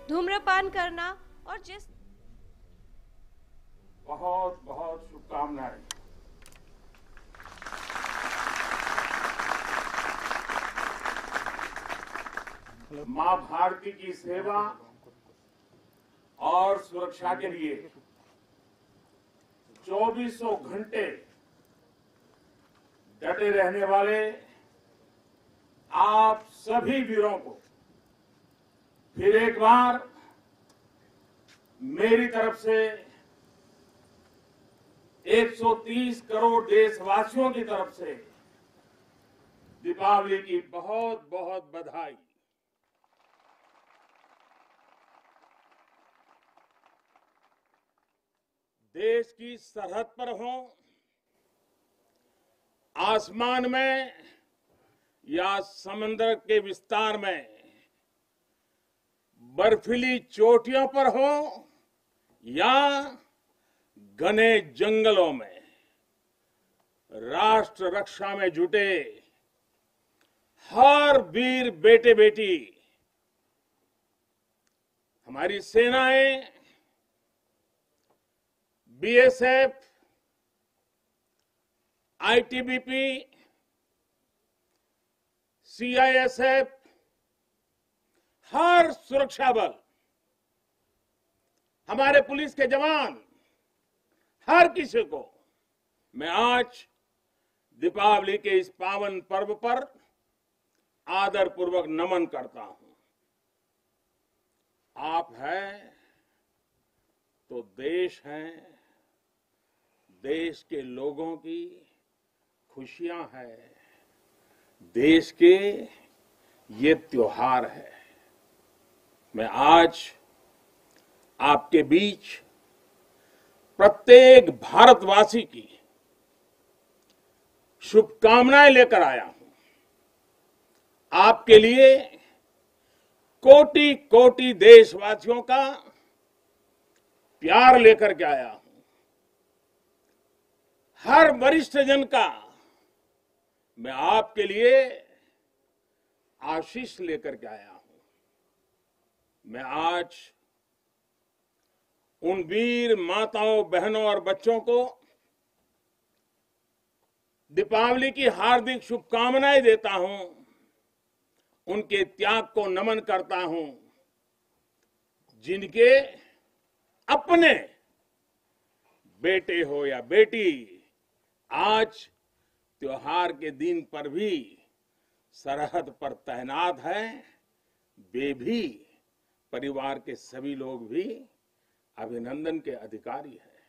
धूम्रपान करना और जिस बहुत बहुत शुभकामनाएं। मां भारती की सेवा और सुरक्षा के लिए 2400 घंटे डटे रहने वाले आप सभी वीरों को फिर एक बार मेरी तरफ से 130 करोड़ देशवासियों की तरफ से दीपावली की बहुत बहुत बधाई। देश की सरहद पर हो, आसमान में या समंदर के विस्तार में, बर्फीली चोटियों पर हो या घने जंगलों में, राष्ट्र रक्षा में जुटे हर वीर बेटे बेटी, हमारी सेनाएं, बीएसएफ, आईटीबीपी, सीआईएसएफ, हर सुरक्षा बल, हमारे पुलिस के जवान, हर किसी को मैं आज दीपावली के इस पावन पर्व पर आदर पूर्वक नमन करता हूं। आप हैं तो देश है, देश के लोगों की खुशियां है, देश के ये त्योहार है। मैं आज आपके बीच प्रत्येक भारतवासी की शुभकामनाएं लेकर आया हूं। आपके लिए कोटि कोटि देशवासियों का प्यार लेकर के आया हूं। हर वरिष्ठ जन का मैं आपके लिए आशीष लेकर के आया हूं। मैं आज उन वीर माताओं, बहनों और बच्चों को दीपावली की हार्दिक शुभकामनाएं देता हूं, उनके त्याग को नमन करता हूं, जिनके अपने बेटे हो या बेटी आज त्योहार के दिन पर भी सरहद पर तैनात हैं। वे भी, परिवार के सभी लोग भी अभिनंदन के अधिकारी हैं।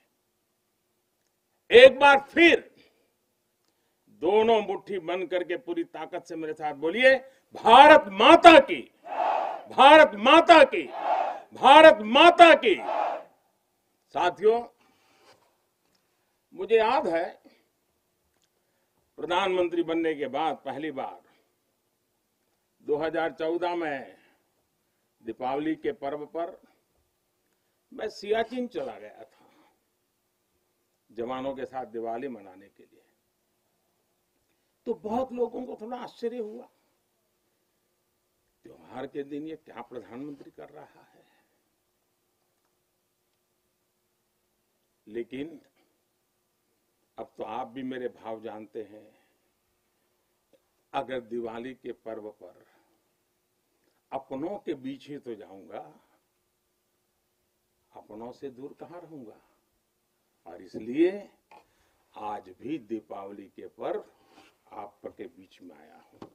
एक बार फिर दोनों मुट्ठी बंद करके पूरी ताकत से मेरे साथ बोलिए, भारत माता की, भारत माता की, भारत माता की। साथियों, मुझे याद है प्रधानमंत्री बनने के बाद पहली बार 2014 में दीपावली के पर्व पर मैं सियाचिन चला गया था जवानों के साथ दिवाली मनाने के लिए। तो बहुत लोगों को थोड़ा आश्चर्य हुआ, त्योहार के दिन ये क्या प्रधानमंत्री कर रहा है। लेकिन अब तो आप भी मेरे भाव जानते हैं। अगर दिवाली के पर्व पर अपनों के बीच ही तो जाऊंगा, अपनों से दूर कहां रहूंगा। और इसलिए आज भी दीपावली के पर्व आपके बीच में आया हूं,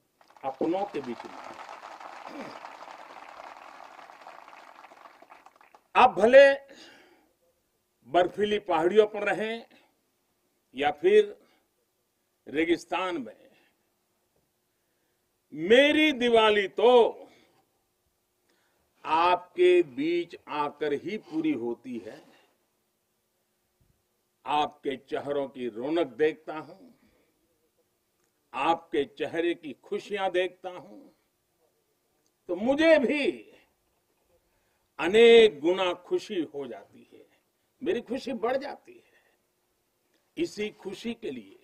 अपनों के बीच में आया हूं। आप भले बर्फीली पहाड़ियों पर रहें या फिर रेगिस्तान में, मेरी दिवाली तो आपके बीच आकर ही पूरी होती है। आपके चेहरों की रौनक देखता हूं, आपके चेहरे की खुशियां देखता हूं, तो मुझे भी अनेक गुना खुशी हो जाती है, मेरी खुशी बढ़ जाती है। इसी खुशी के लिए,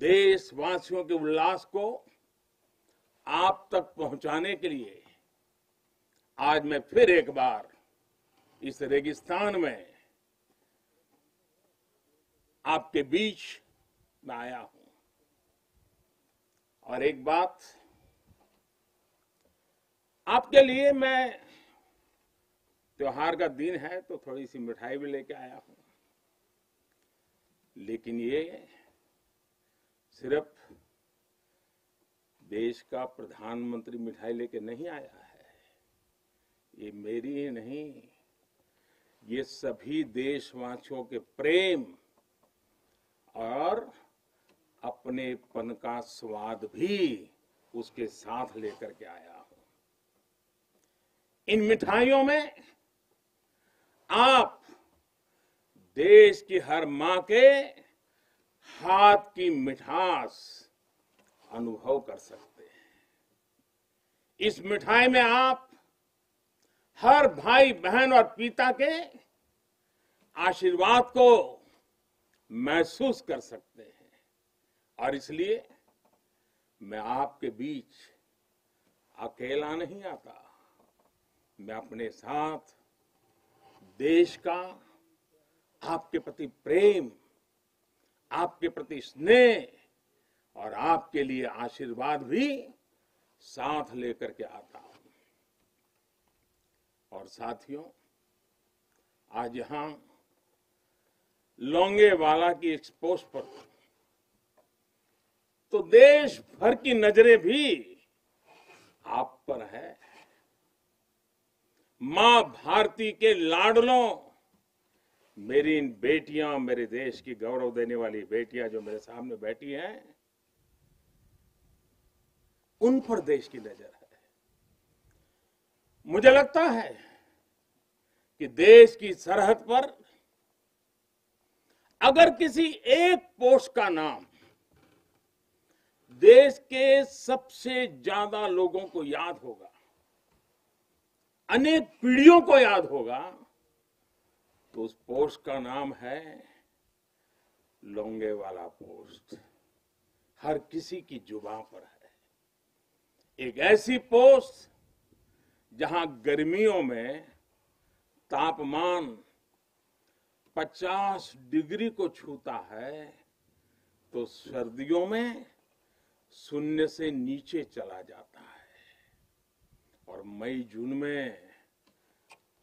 देशवासियों के उल्लास को आप तक पहुंचाने के लिए आज मैं फिर एक बार इस रेगिस्तान में आपके बीच में आया हूं। और एक बात आपके लिए, मैं त्योहार का दिन है तो थोड़ी सी मिठाई भी लेके आया हूं, लेकिन ये सिर्फ देश का प्रधानमंत्री मिठाई लेके नहीं आया है। ये मेरी ही नहीं, ये सभी देशवासियों के प्रेम और अपनेपन का स्वाद भी उसके साथ लेकर के आया हूं। इन मिठाइयों में आप देश की हर मां के हाथ की मिठास अनुभव कर सकते हैं। इस मिठाई में आप हर भाई बहन और पिता के आशीर्वाद को महसूस कर सकते हैं। और इसलिए मैं आपके बीच अकेला नहीं आता, मैं अपने साथ देश का आपके प्रति प्रेम, आपके प्रति स्नेह और आपके लिए आशीर्वाद भी साथ लेकर के आता हूं। और साथियों, आज यहां लोंगेवाला की इस पोस्ट पर तो देश भर की नजरें भी आप पर है। मां भारती के लाडलों, मेरी इन बेटियां, मेरे देश की गौरव देने वाली बेटियां जो मेरे सामने बैठी हैं, उन पर देश की नजर है। मुझे लगता है कि देश की सरहद पर अगर किसी एक पोस्ट का नाम देश के सबसे ज्यादा लोगों को याद होगा, अनेक पीढ़ियों को याद होगा, तो उस पोस्ट का नाम है लोंगेवाला पोस्ट। हर किसी की जुबान पर है। एक ऐसी पोस्ट जहां गर्मियों में तापमान 50 डिग्री को छूता है, तो सर्दियों में शून्य से नीचे चला जाता है। और मई जून में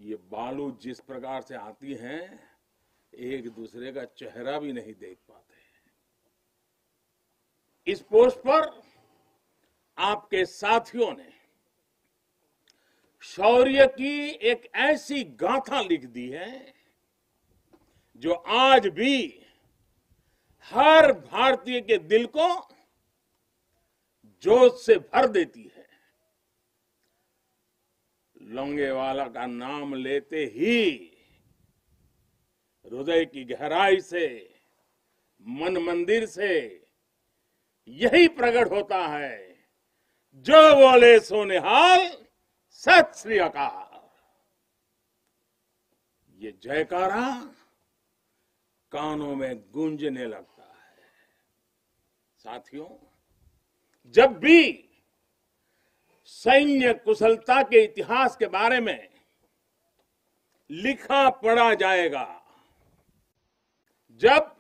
ये बालू जिस प्रकार से आती हैं, एक दूसरे का चेहरा भी नहीं देख पाते। इस पोस्ट पर आपके साथियों ने शौर्य की एक ऐसी गाथा लिख दी है जो आज भी हर भारतीय के दिल को जोश से भर देती है। लोंगेवाला का नाम लेते ही हृदय की गहराई से, मन मंदिर से यही प्रकट होता है, जो बोले सो निहाल, सत श्री अकाल। ये जयकारा कानों में गूंजने लगता है। साथियों, जब भी सैन्य कुशलता के इतिहास के बारे में लिखा पढ़ा जाएगा, जब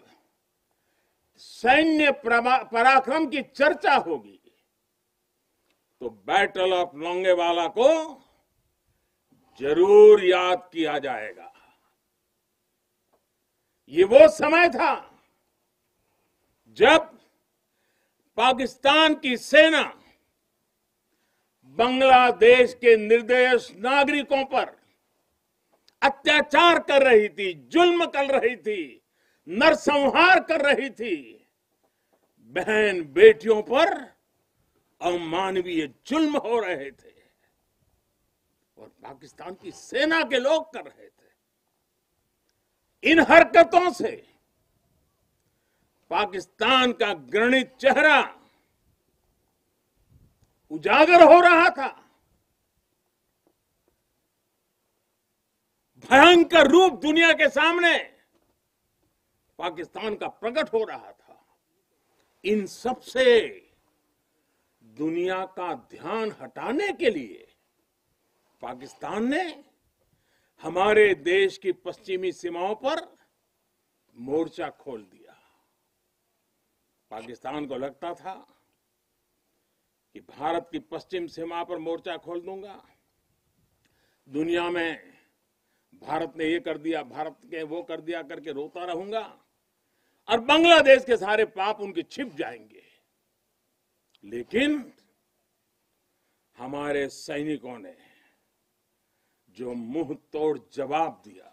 सैन्य पराक्रम की चर्चा होगी, तो बैटल ऑफ लोंगेवाला को जरूर याद किया जाएगा। ये वो समय था जब पाकिस्तान की सेना बांग्लादेश के निर्दोष नागरिकों पर अत्याचार कर रही थी, जुल्म कर रही थी, नरसंहार कर रही थी। बहन बेटियों पर अमानवीय जुल्म हो रहे थे और पाकिस्तान की सेना के लोग कर रहे थे। इन हरकतों से पाकिस्तान का घृणित चेहरा उजागर हो रहा था, भयंकर रूप दुनिया के सामने पाकिस्तान का प्रकट हो रहा था। इन सब से दुनिया का ध्यान हटाने के लिए पाकिस्तान ने हमारे देश की पश्चिमी सीमाओं पर मोर्चा खोल दिया। पाकिस्तान को लगता था कि भारत की पश्चिम सीमा पर मोर्चा खोल दूंगा, दुनिया में भारत ने ये कर दिया, भारत ने वो कर दिया करके रोता रहूंगा और बांग्लादेश के सारे पाप उनके छिप जाएंगे। लेकिन हमारे सैनिकों ने जो मुंह तोड़ जवाब दिया,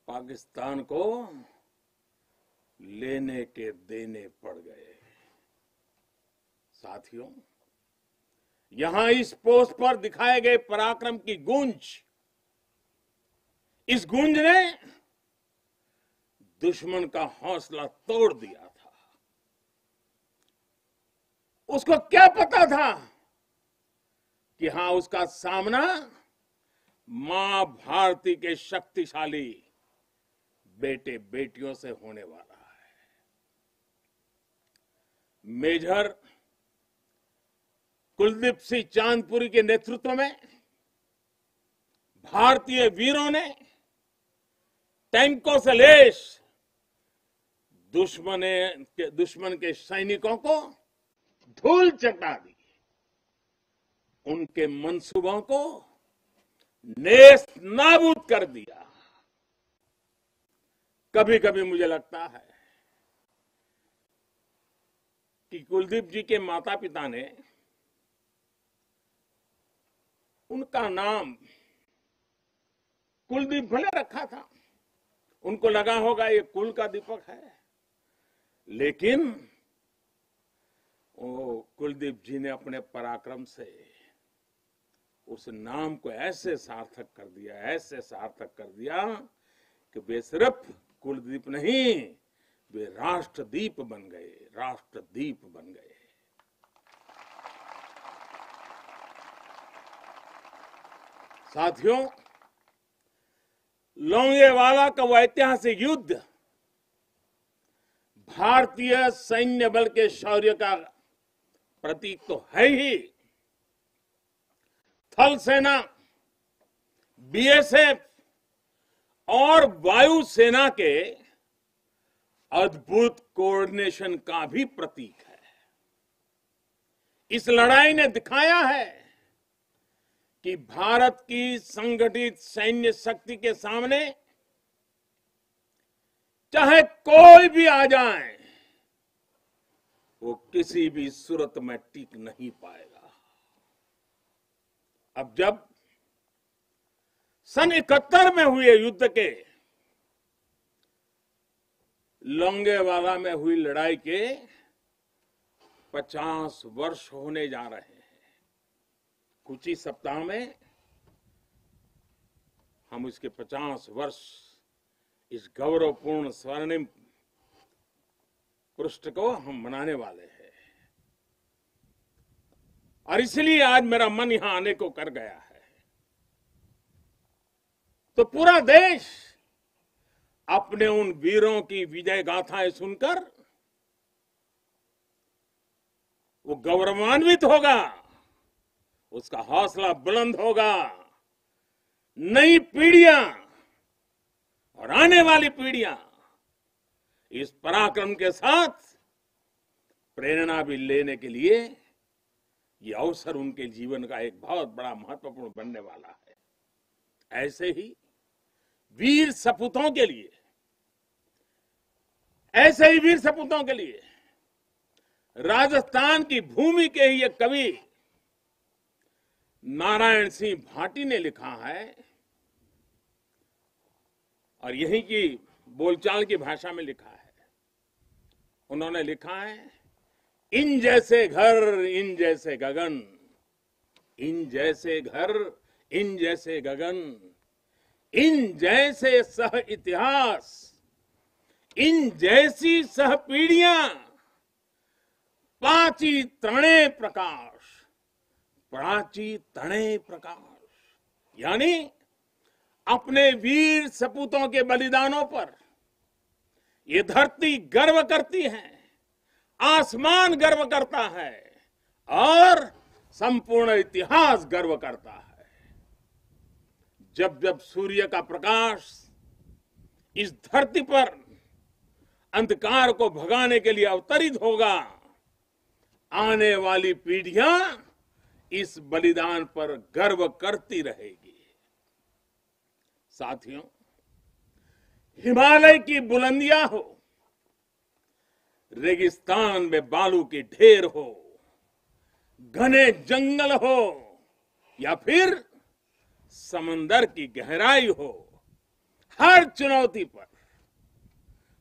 पाकिस्तान को लेने के देने पड़ गए। साथियों, यहां इस पोस्ट पर दिखाए गए पराक्रम की गूंज, इस गूंज ने दुश्मन का हौसला तोड़ दिया था। उसको क्या पता था कि हां, उसका सामना मां भारती के शक्तिशाली बेटे बेटियों से होने वाला है। मेजर कुलदीप सिंह चांदपुरी के नेतृत्व में भारतीय वीरों ने टैंकों से लैस दुश्मन के सैनिकों को धूल चटा दी, उनके मंसूबों को नेस्त नाबूद कर दिया। कभी कभी मुझे लगता है कि कुलदीप जी के माता पिता ने उनका नाम कुलदीप भले रखा था, उनको लगा होगा ये कुल का दीपक है, लेकिन वो कुलदीप जी ने अपने पराक्रम से उस नाम को ऐसे सार्थक कर दिया, ऐसे सार्थक कर दिया कि वे सिर्फ कुलदीप नहीं, वे राष्ट्रदीप बन गए, राष्ट्रदीप बन गए। साथियों, लोंगेवाला का वो ऐतिहासिक युद्ध भारतीय सैन्य बल के शौर्य का प्रतीक तो है ही। थल सेना, बीएसएफ और वायुसेना के अद्भुत कोऑर्डिनेशन का भी प्रतीक है। इस लड़ाई ने दिखाया है कि भारत की संगठित सैन्य शक्ति के सामने चाहे कोई भी आ जाए, वो किसी भी सूरत में टिक नहीं पाएगा। अब जब सन 71 में हुए युद्ध के, लोंगेवाला में हुई लड़ाई के 50 वर्ष होने जा रहे हैं। कुछ ही सप्ताह में हम इसके 50 वर्ष, इस गौरवपूर्ण स्वर्णिम पृष्ठ को हम मनाने वाले हैं। और इसलिए आज मेरा मन यहां आने को कर गया है। तो पूरा देश अपने उन वीरों की विजय गाथाएं सुनकर वो गौरवान्वित होगा, उसका हौसला बुलंद होगा। नई पीढ़ियां और आने वाली पीढ़ियां इस पराक्रम के साथ प्रेरणा भी लेने के लिए ये अवसर उनके जीवन का एक बहुत बड़ा महत्वपूर्ण बनने वाला है। ऐसे ही वीर सपूतों के लिए, ऐसे ही वीर सपूतों के लिए राजस्थान की भूमि के ही एक कवि नारायण सिंह भाटी ने लिखा है, और यहीं की बोलचाल की भाषा में लिखा है। उन्होंने लिखा है, इन जैसे घर, इन जैसे गगन, इन जैसे घर, इन जैसे गगन, इन जैसे सह इतिहास, इन जैसी सह पीढ़ियां, पाची तणे प्रकाश, प्राची तणे प्रकाश। यानी अपने वीर सपूतों के बलिदानों पर ये धरती गर्व करती है, आसमान गर्व करता है और संपूर्ण इतिहास गर्व करता है। जब जब सूर्य का प्रकाश इस धरती पर अंधकार को भगाने के लिए अवतरित होगा, आने वाली पीढ़ियां इस बलिदान पर गर्व करती रहेगी। साथियों, हिमालय की बुलंदियां हो, रेगिस्तान में बालू के ढेर हो, घने जंगल हो या फिर समंदर की गहराई हो, हर चुनौती पर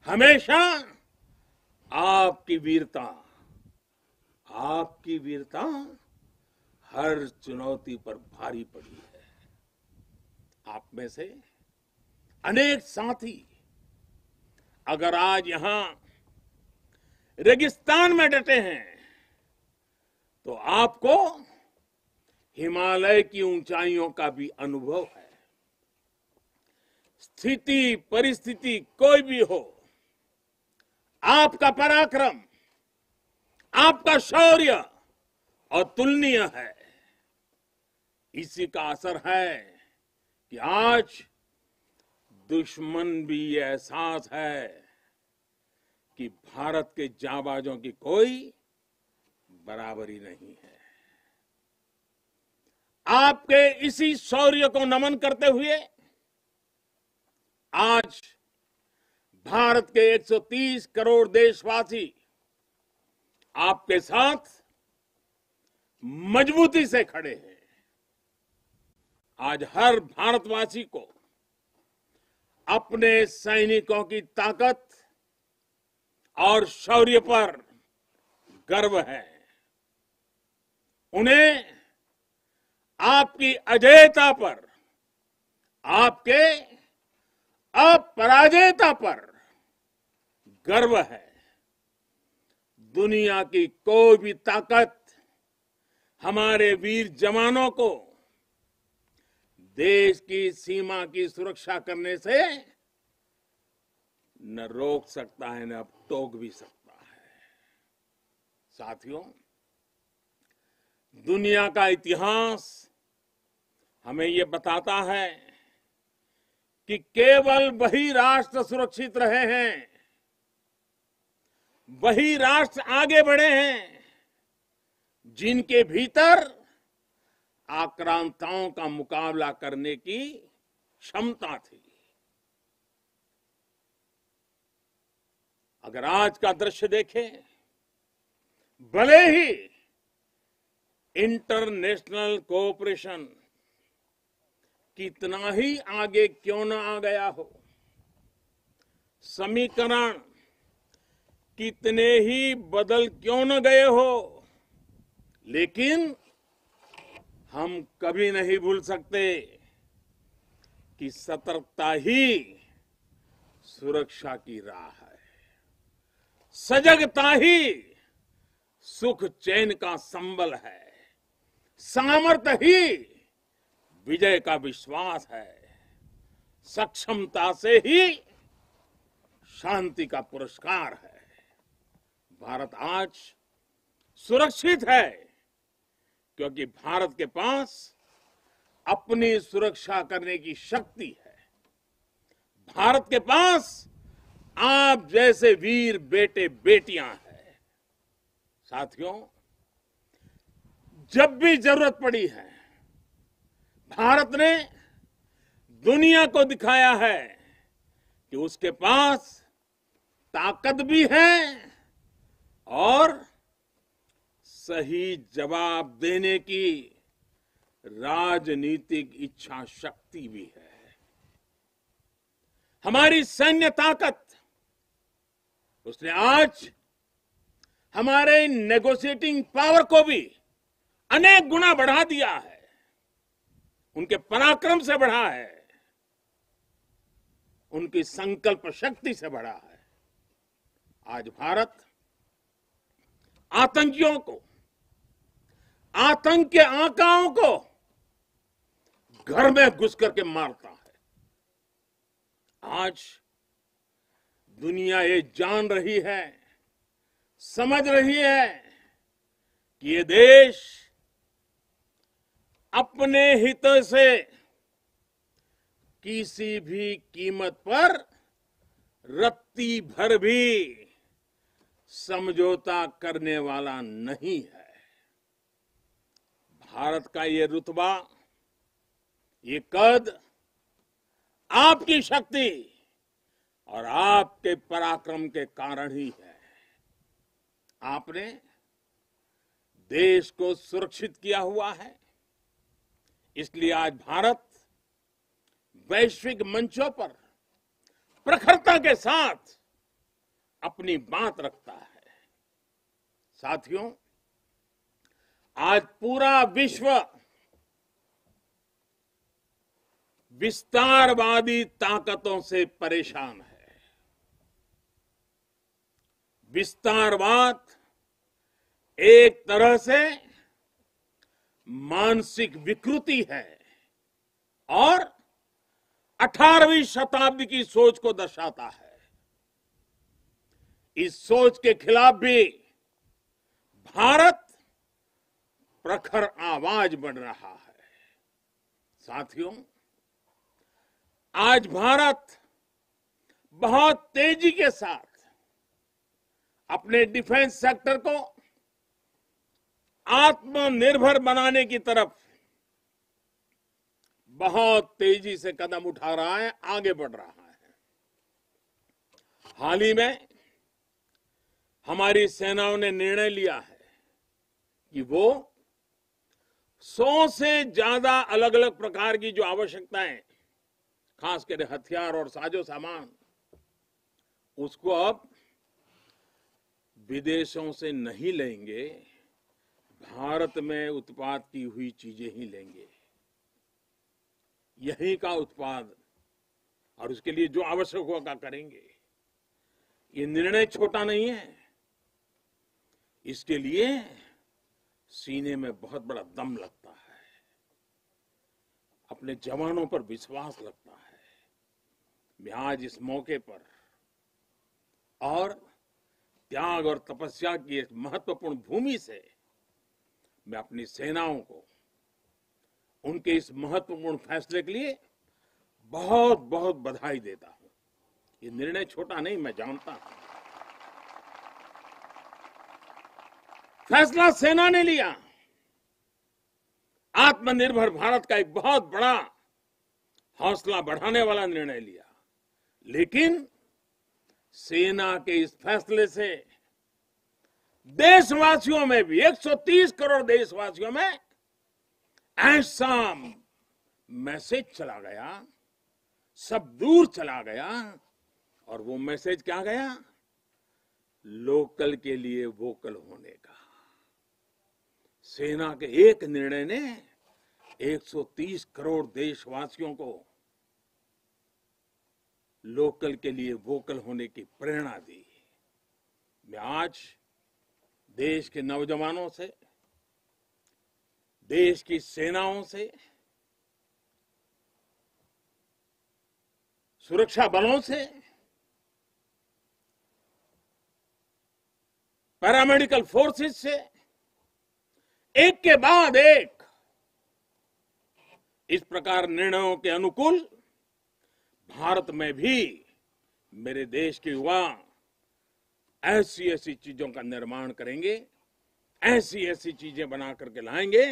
हमेशा आपकी वीरता हर चुनौती पर भारी पड़ी है। आप में से अनेक साथी अगर आज यहां रेगिस्तान में डटे हैं तो आपको हिमालय की ऊंचाइयों का भी अनुभव है। स्थिति परिस्थिति कोई भी हो, आपका पराक्रम, आपका शौर्य अतुलनीय है। इसी का असर है कि आज दुश्मन भी ये एहसास है कि भारत के जांबाजों की कोई बराबरी नहीं है। आपके इसी शौर्य को नमन करते हुए आज भारत के 130 करोड़ देशवासी आपके साथ मजबूती से खड़े हैं। आज हर भारतवासी को अपने सैनिकों की ताकत और शौर्य पर गर्व है। उन्हें आपकी अजेयता पर, आपके अपराजेयता पर गर्व है। दुनिया की कोई भी ताकत हमारे वीर जवानों को देश की सीमा की सुरक्षा करने से न रोक सकता है, न टोक भी सकता है। साथियों, दुनिया का इतिहास हमें ये बताता है कि केवल वही राष्ट्र सुरक्षित रहे हैं, वही राष्ट्र आगे बढ़े हैं जिनके भीतर आक्रांताओं का मुकाबला करने की क्षमता थी। अगर आज का दृश्य देखें, भले ही इंटरनेशनल कोऑपरेशन कितना ही आगे क्यों न आ गया हो, समीकरण कितने ही बदल क्यों न गए हो, लेकिन हम कभी नहीं भूल सकते कि सतर्कता ही सुरक्षा की राह है। सजगता ही सुख चैन का संबल है। सामर्थ्य ही विजय का विश्वास है। सक्षमता से ही शांति का पुरस्कार है। भारत आज सुरक्षित है क्योंकि भारत के पास अपनी सुरक्षा करने की शक्ति है। भारत के पास आप जैसे वीर बेटे बेटियां हैं। साथियों, जब भी जरूरत पड़ी है, भारत ने दुनिया को दिखाया है कि उसके पास ताकत भी है और सही जवाब देने की राजनीतिक इच्छा शक्ति भी है। हमारी सैन्य ताकत, उसने आज हमारे नेगोशिएटिंग पावर को भी अनेक गुना बढ़ा दिया है। उनके पराक्रम से बढ़ा है, उनकी संकल्प शक्ति से बढ़ा है। आज भारत आतंकियों को, आतंक के आकाओं को घर में घुस करके मारता है। आज दुनिया ये जान रही है, समझ रही है कि ये देश अपने हित से किसी भी कीमत पर रत्ती भर भी समझौता करने वाला नहीं है। भारत का ये रुतबा, ये कद आपकी शक्ति और आपके पराक्रम के कारण ही है। आपने देश को सुरक्षित किया हुआ है, इसलिए आज भारत वैश्विक मंचों पर प्रखरता के साथ अपनी बात रखता है। साथियों, आज पूरा विश्व विस्तारवादी ताकतों से परेशान है। विस्तारवाद एक तरह से मानसिक विकृति है और 18वीं शताब्दी की सोच को दर्शाता है। इस सोच के खिलाफ भी भारत प्रखर आवाज बढ़ रहा है। साथियों, आज भारत बहुत तेजी के साथ अपने डिफेंस सेक्टर को आत्मनिर्भर बनाने की तरफ बहुत तेजी से कदम उठा रहा है, आगे बढ़ रहा है। हाल ही में हमारी सेनाओं ने निर्णय लिया है कि वो 100 से ज्यादा अलग अलग प्रकार की जो आवश्यकताएं, खासकर हथियार और साजो सामान, उसको अब विदेशों से नहीं लेंगे, भारत में उत्पाद की हुई चीजें ही लेंगे। यहीं का उत्पाद और उसके लिए जो आवश्यक होगा करेंगे। ये निर्णय छोटा नहीं है, इसके लिए सीने में बहुत बड़ा दम लगता है, अपने जवानों पर विश्वास लगता है। मैं आज इस मौके पर और त्याग और तपस्या की एक महत्वपूर्ण भूमि से मैं अपनी सेनाओं को उनके इस महत्वपूर्ण फैसले के लिए बहुत बहुत बधाई देता हूं। ये निर्णय छोटा नहीं, मैं जानता हूं। फैसला सेना ने लिया, आत्मनिर्भर भारत का एक बहुत बड़ा हौसला बढ़ाने वाला निर्णय लिया, लेकिन सेना के इस फैसले से देशवासियों में भी, 130 करोड़ देशवासियों में ऐसा मैसेज चला गया, सब दूर चला गया। और वो मैसेज क्या गया? लोकल के लिए वोकल होने का। सेना के एक निर्णय ने 130 करोड़ देशवासियों को लोकल के लिए वोकल होने की प्रेरणा दी। मैं आज देश के नौजवानों से, देश की सेनाओं से, सुरक्षा बलों से, पैरामेडिकल फोर्सेस से एक के बाद एक इस प्रकार निर्णयों के अनुकूल भारत में भी मेरे देश के युवा ऐसी ऐसी चीजों का निर्माण करेंगे, ऐसी ऐसी चीजें बना करके लाएंगे।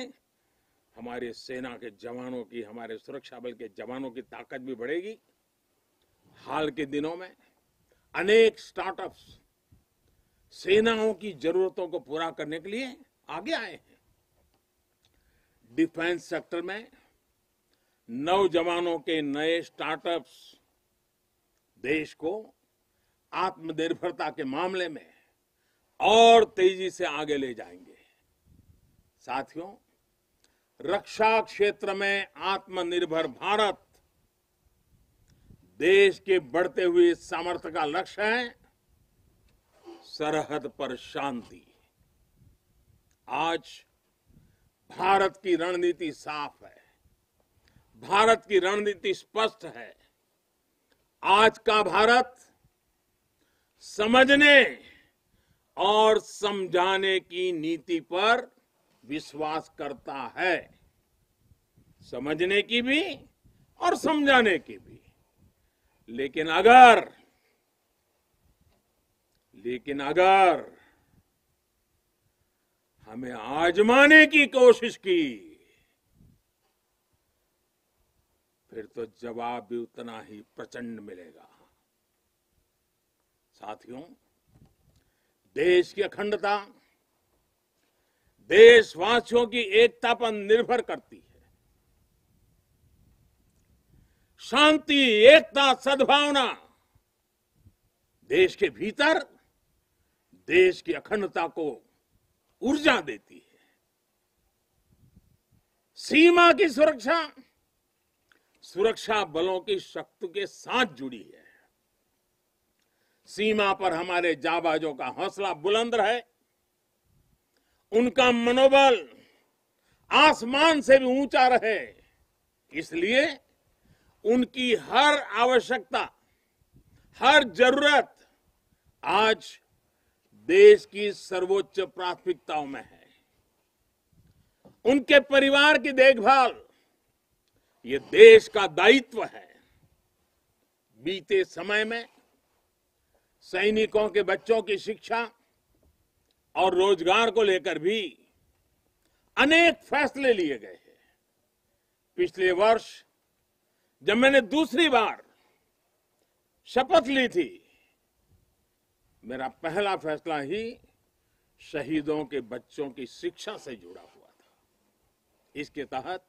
हमारे सेना के जवानों की, हमारे सुरक्षा बल के जवानों की ताकत भी बढ़ेगी। हाल के दिनों में अनेक स्टार्टअप्स सेनाओं की जरूरतों को पूरा करने के लिए आगे आए हैं। डिफेंस सेक्टर में नौजवानों के नए स्टार्टअप्स देश को आत्मनिर्भरता के मामले में और तेजी से आगे ले जाएंगे। साथियों, रक्षा क्षेत्र में आत्मनिर्भर भारत देश के बढ़ते हुए सामर्थ्य का लक्ष्य है। सरहद पर शांति। आज भारत की रणनीति साफ है, भारत की रणनीति स्पष्ट है। आज का भारत समझने और समझाने की नीति पर विश्वास करता है, समझने की भी और समझाने की भी। लेकिन अगर हमें आजमाने की कोशिश की फिर तो जवाब भी उतना ही प्रचंड मिलेगा। साथियों, देश की अखंडता देशवासियों की एकता पर निर्भर करती है। शांति, एकता, सद्भावना देश के भीतर देश की अखंडता को ऊर्जा देती है। सीमा की सुरक्षा बलों की शक्ति के साथ जुड़ी है। सीमा पर हमारे जाबाजों का हौसला बुलंद रहे, उनका मनोबल आसमान से भी ऊंचा रहे, इसलिए उनकी हर आवश्यकता, हर जरूरत आज देश की सर्वोच्च प्राथमिकताओं में है। उनके परिवार की देखभाल ये देश का दायित्व है। बीते समय में सैनिकों के बच्चों की शिक्षा और रोजगार को लेकर भी अनेक फैसले लिए गए हैं। पिछले वर्ष जब मैंने दूसरी बार शपथ ली थी, मेरा पहला फैसला ही शहीदों के बच्चों की शिक्षा से जुड़ा हुआ था। इसके तहत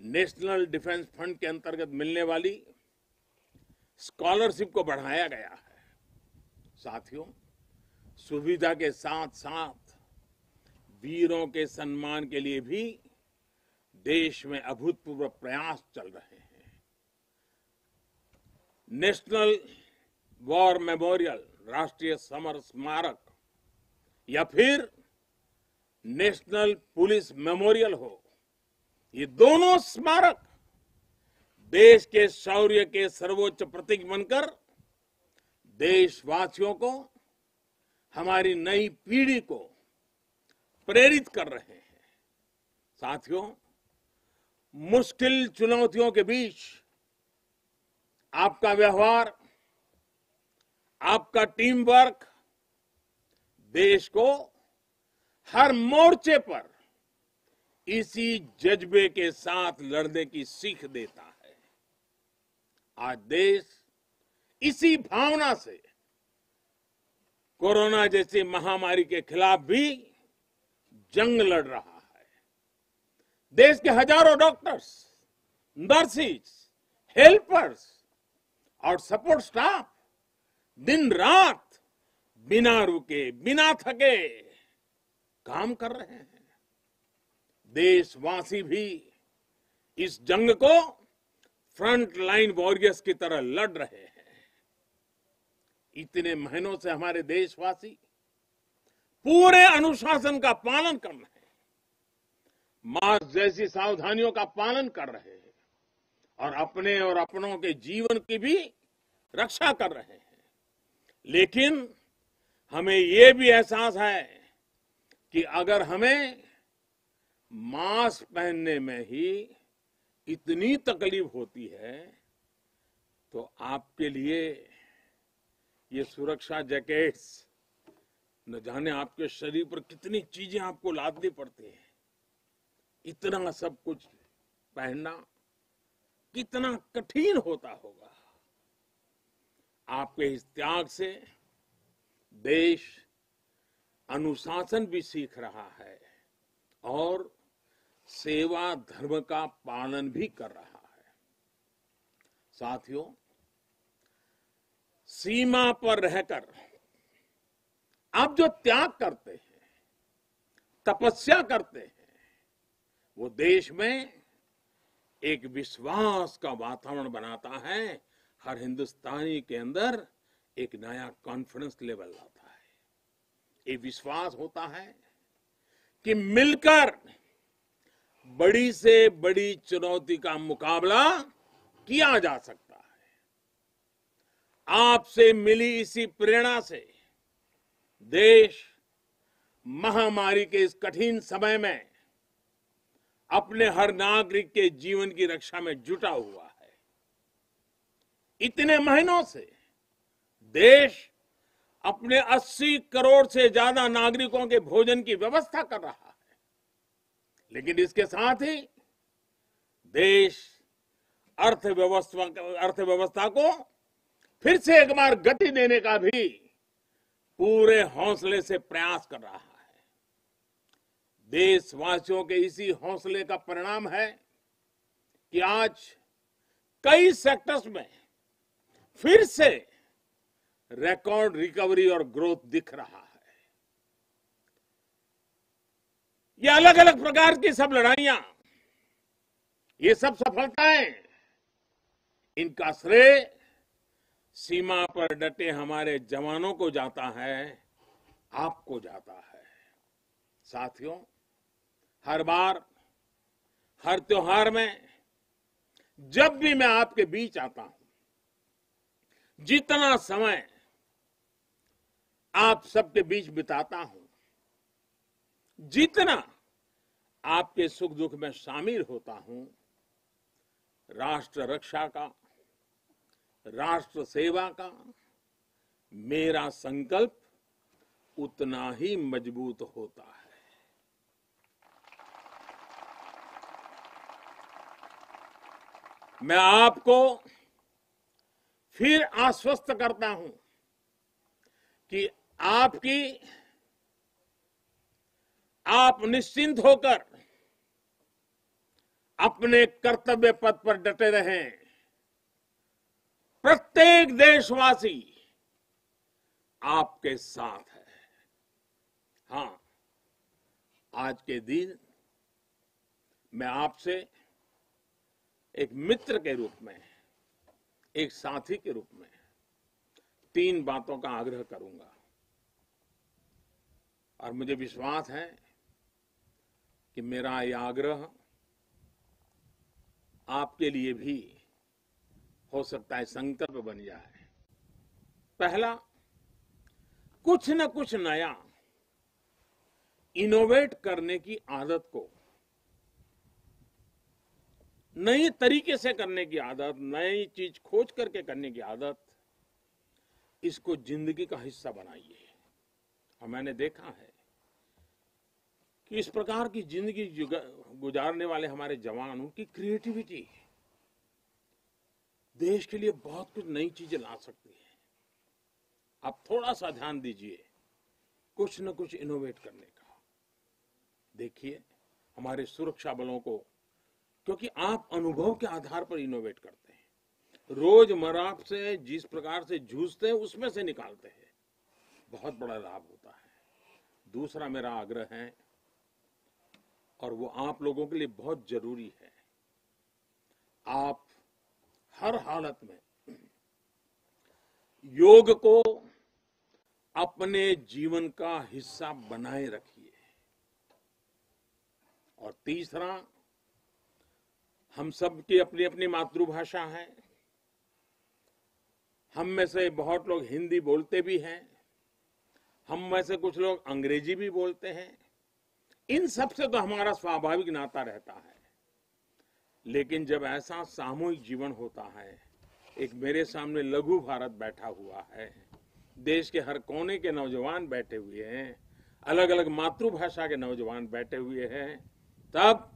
नेशनल डिफेंस फंड के अंतर्गत मिलने वाली स्कॉलरशिप को बढ़ाया गया है। साथियों, सुविधा के साथ साथ वीरों के सम्मान के लिए भी देश में अभूतपूर्व प्रयास चल रहे हैं। नेशनल वॉर मेमोरियल, राष्ट्रीय समर स्मारक, या फिर नेशनल पुलिस मेमोरियल हो, ये दोनों स्मारक देश के शौर्य के सर्वोच्च प्रतीक बनकर देशवासियों को, हमारी नई पीढ़ी को प्रेरित कर रहे हैं। साथियों, मुश्किल चुनौतियों के बीच आपका व्यवहार, आपका टीम वर्क देश को हर मोर्चे पर इसी जज्बे के साथ लड़ने की सीख देता है। आज देश इसी भावना से कोरोना जैसी महामारी के खिलाफ भी जंग लड़ रहा है। देश के हजारों डॉक्टर्स, नर्सिस, हेल्पर्स और सपोर्ट स्टाफ दिन रात बिना रुके, बिना थके काम कर रहे हैं। देशवासी भी इस जंग को फ्रंट लाइन वॉरियर्स की तरह लड़ रहे हैं। इतने महीनों से हमारे देशवासी पूरे अनुशासन का पालन कर रहे हैं, मास्क जैसी सावधानियों का पालन कर रहे हैं और अपने और अपनों के जीवन की भी रक्षा कर रहे हैं। लेकिन हमें ये भी एहसास है कि अगर हमें मास्क पहनने में ही इतनी तकलीफ होती है तो आपके लिए ये सुरक्षा जैकेट्स, न जाने आपके शरीर पर कितनी चीजें आपको लादनी पड़ती हैं। इतना सब कुछ पहनना कितना कठिन होता होगा। आपके इस त्याग से देश अनुशासन भी सीख रहा है और सेवा धर्म का पालन भी कर रहा है। साथियों, सीमा पर रहकर आप जो त्याग करते हैं, तपस्या करते हैं, वो देश में एक विश्वास का वातावरण बनाता है। हर हिंदुस्तानी के अंदर एक नया कॉन्फिडेंस लेवल लाता है। ये विश्वास होता है कि मिलकर बड़ी से बड़ी चुनौती का मुकाबला किया जा सकता है। आपसे मिली इसी प्रेरणा से देश महामारी के इस कठिन समय में अपने हर नागरिक के जीवन की रक्षा में जुटा हुआ है। इतने महीनों से देश अपने 80 करोड़ से ज्यादा नागरिकों के भोजन की व्यवस्था कर रहा है, लेकिन इसके साथ ही देश अर्थव्यवस्था को फिर से एक बार गति देने का भी पूरे हौसले से प्रयास कर रहा है। देशवासियों के इसी हौसले का परिणाम है कि आज कई सेक्टर्स में फिर से रिकॉर्ड रिकवरी और ग्रोथ दिख रहा है। ये अलग अलग प्रकार की सब लड़ाइयां, ये सब सफलताएं, इनका श्रेय सीमा पर डटे हमारे जवानों को जाता है, आपको जाता है। साथियों, हर बार, हर त्योहार में जब भी मैं आपके बीच आता हूं, जितना समय आप सबके बीच बिताता हूं, जितना आपके सुख दुख में शामिल होता हूं, राष्ट्र रक्षा का, राष्ट्र सेवा का मेरा संकल्प उतना ही मजबूत होता है। मैं आपको फिर आश्वस्त करता हूं कि आप निश्चिंत होकर अपने कर्तव्य पथ पर डटे रहें। प्रत्येक देशवासी आपके साथ है। हां, आज के दिन मैं आपसे एक मित्र के रूप में, एक साथी के रूप में 3 बातों का आग्रह करूंगा, और मुझे विश्वास है कि मेरा यह आग्रह आपके लिए भी हो सकता है संकल्प बन जाए। पहला, कुछ न कुछ नया इनोवेट करने की आदत को, नई तरीके से करने की आदत, नई चीज खोज करके करने की आदत, इसको जिंदगी का हिस्सा बनाइए। और मैंने देखा है कि इस प्रकार की जिंदगी गुजारने वाले हमारे जवान, उनकी क्रिएटिविटी देश के लिए बहुत कुछ नई चीजें ला सकती है। आप थोड़ा सा ध्यान दीजिए कुछ न कुछ इनोवेट करने का। देखिए हमारे सुरक्षा बलों को, क्योंकि आप अनुभव के आधार पर इनोवेट करते हैं, रोजमर्रा से जिस प्रकार से जूझते हैं उसमें से निकालते हैं, बहुत बड़ा लाभ होता है। दूसरा मेरा आग्रह है, और वो आप लोगों के लिए बहुत जरूरी है, आप हर हालत में योग को अपने जीवन का हिस्सा बनाए रखिए। और तीसरा, हम सब की अपनी अपनी मातृभाषा है। हम में से बहुत लोग हिंदी बोलते भी हैं, हम में से कुछ लोग अंग्रेजी भी बोलते हैं। इन सब से तो हमारा स्वाभाविक नाता रहता है, लेकिन जब ऐसा सामूहिक जीवन होता है, एक मेरे सामने लघु भारत बैठा हुआ है, देश के हर कोने के नौजवान बैठे हुए हैं, अलग अलग मातृभाषा के नौजवान बैठे हुए हैं, तब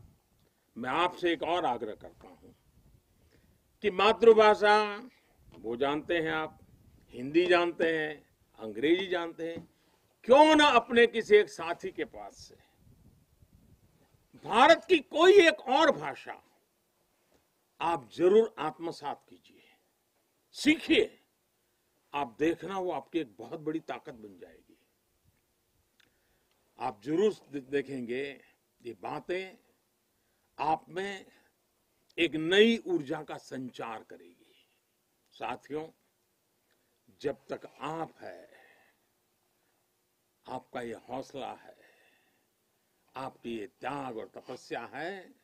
मैं आपसे एक और आग्रह करता हूं कि मातृभाषा वो जानते हैं आप, हिंदी जानते हैं, अंग्रेजी जानते हैं, क्यों ना अपने किसी एक साथी के पास से भारत की कोई एक और भाषा आप जरूर आत्मसात कीजिए, सीखिए। आप देखना वो आपकी एक बहुत बड़ी ताकत बन जाएगी। आप जरूर देखेंगे ये बातें आप में एक नई ऊर्जा का संचार करेगी। साथियों, जब तक आप है, आपका ये हौसला है, आपकी ये त्याग और तपस्या है,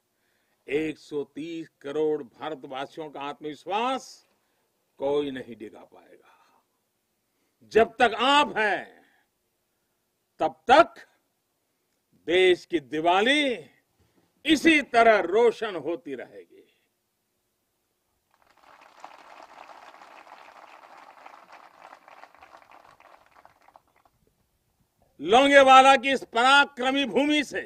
130 करोड़ भारतवासियों का आत्मविश्वास कोई नहीं डिगा पाएगा। जब तक आप हैं, तब तक देश की दिवाली इसी तरह रोशन होती रहेगी। लोंगेवाला की इस पराक्रमी भूमि से,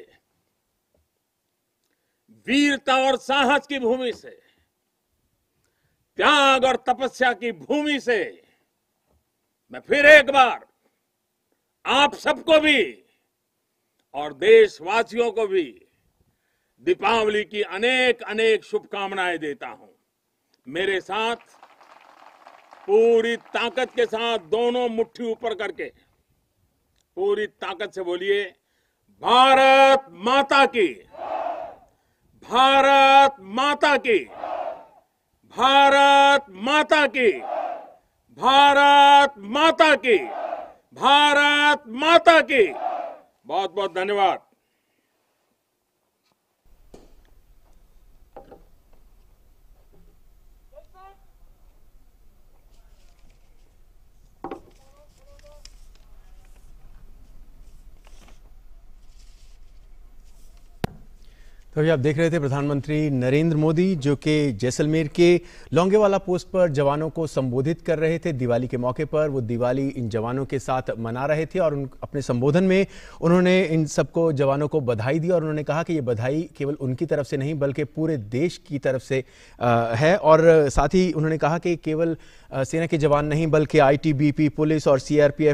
वीरता और साहस की भूमि से, त्याग और तपस्या की भूमि से मैं फिर एक बार आप सबको भी और देशवासियों को भी दीपावली की अनेक अनेक शुभकामनाएं देता हूं। मेरे साथ पूरी ताकत के साथ दोनों मुट्ठी ऊपर करके पूरी ताकत से बोलिए, भारत माता की, भारत माता की, भारत माता की, भारत माता की, भारत माता की। बहुत बहुत धन्यवाद। तो अभी आप देख रहे थे प्रधानमंत्री नरेंद्र मोदी जो कि जैसलमेर के लोंगेवाला पोस्ट पर जवानों को संबोधित कर रहे थे। दिवाली के मौके पर वो दिवाली इन जवानों के साथ मना रहे थे और अपने संबोधन में उन्होंने इन सबको जवानों को बधाई दी और उन्होंने कहा कि ये बधाई केवल उनकी तरफ से नहीं बल्कि पूरे देश की तरफ से है। और साथ ही उन्होंने कहा कि केवल सेना के जवान नहीं बल्कि आईटीबीपी, पुलिस और सीआरपीएफ